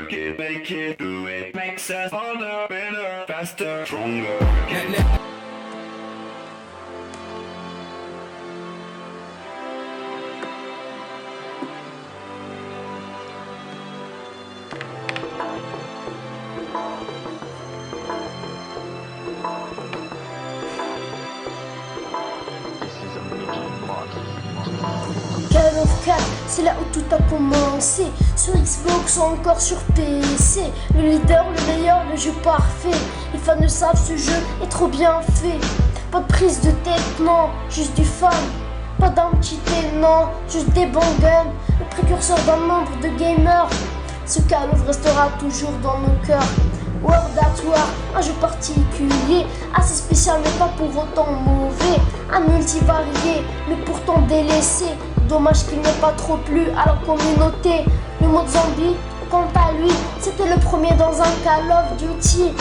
Work it, make it, do it, makes us harder, better, faster, stronger. Call of 4, c'est là où tout a commencé. Sur Xbox ou encore sur PC. Le leader, le meilleur, le jeu parfait. Les fans le savent, ce jeu est trop bien fait. Pas de prise de tête, non, juste du fun. Pas d'identité, non, juste des bons guns. Le précurseur d'un nombre de gamers. Ce Call of restera toujours dans nos cœurs. World at War, un jeu particulier, assez spécial mais pas pour autant mauvais. Un multivarié, mais pourtant délaissé. Dommage qu'il n'ait pas trop plu à la communauté. Le mode zombie, quant à lui, c'était le premier dans un Call of Duty.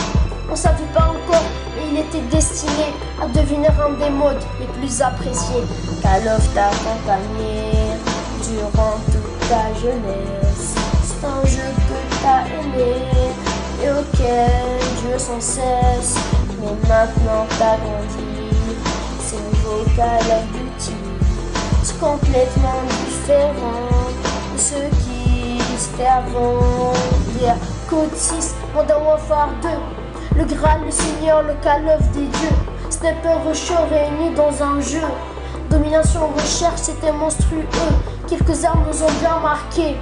On savait pas encore, mais il était destiné à devenir un des modes les plus appréciés. Call of t'a accompagné durant toute ta jeunesse. C'est un jeu que t'as aimé et auquel tu veux sans cesse. Mais maintenant t'as grandi, c'est nouveau Call of Duty. C'est complètement différent de ce qui c'était avant. Yeah. Code 6, Modern Warfare 2, le Graal, le Seigneur, le Call of des dieux. Sniper Rusher réunis dans un jeu. Domination recherche, c'était monstrueux. Quelques armes nous ont bien marqué.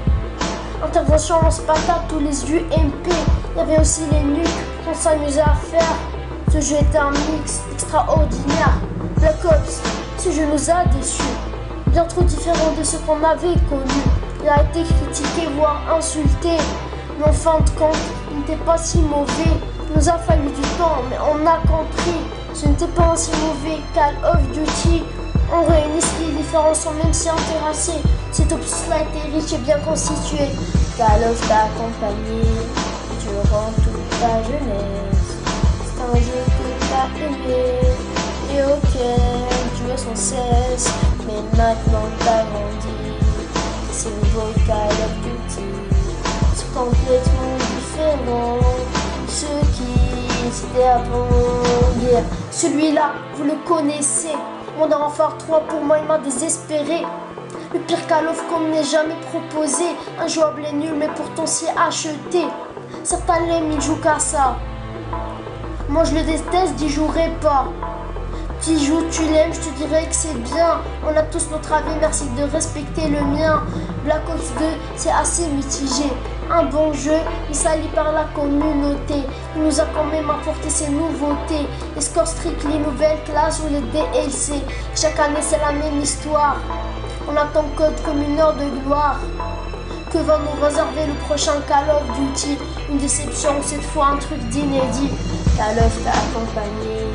Intervention lance-patate, tous les UMP. Il y avait aussi les nuques qu'on s'amusait à faire. Ce jeu était un mix extraordinaire. Black Ops, ce jeu nous a déçus. Bien trop différent de ce qu'on avait connu. Il a été critiqué, voire insulté. Mais en fin de compte, il n'était pas si mauvais. Il nous a fallu du temps, mais on a compris. Ce n'était pas un si mauvais Call of Duty. On réunit les différents sans même s'y intéresser. Cet opus-là était riche et bien constitué. Call of t'a accompagné durant toute ta jeunesse. C'est un jeu que t'as aimé et auquel tu veux sans cesse. Mais maintenant t'as grandi, c'est nouveau Call of Duty. C'est complètement différent de ce qui c'était avant hier. Celui-là, vous le connaissez. Modern Warfare 3, pour moi, il m'a désespéré. Le pire Call of qu'on n'ait jamais proposé. Injouable et nul, mais pourtant si acheté. Certains l'aiment, ils jouent qu'à ça. Moi je le déteste, j'y jouerai pas. Tu joues, tu l'aimes, je te dirais que c'est bien. On a tous notre avis, merci de respecter le mien. Black Ops 2, c'est assez mitigé. Un bon jeu, il s'allie par la communauté. Il nous a quand même apporté ses nouveautés. Les scores stricts, les nouvelles classes ou les DLC. Chaque année, c'est la même histoire. On attend Code comme une heure de gloire. Que va nous réserver le prochain Call of Duty? Une déception, cette fois un truc d'inédit. Call of t'a accompagné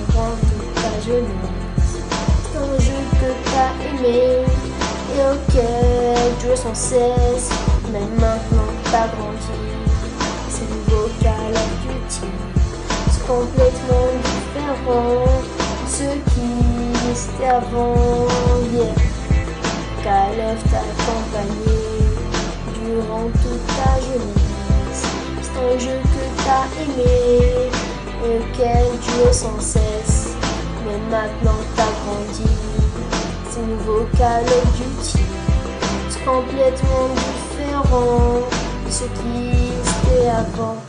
durant toute ta jeunesse. C'est un jeu que t'as aimé et auquel tu veux sans cesse. Mais maintenant t'as grandi, c'est nouveau Call of Duty. C'est complètement différent de ce qui c'était avant hier. Call of t'a accompagné durant toute ta jeunesse. C'est un jeu que t'as aimé et auquel tu veux sans cesse. Mais maintenant t'as grandi, c'est nouveau Call of Duty. C'est complètement différent de ce qui était avant.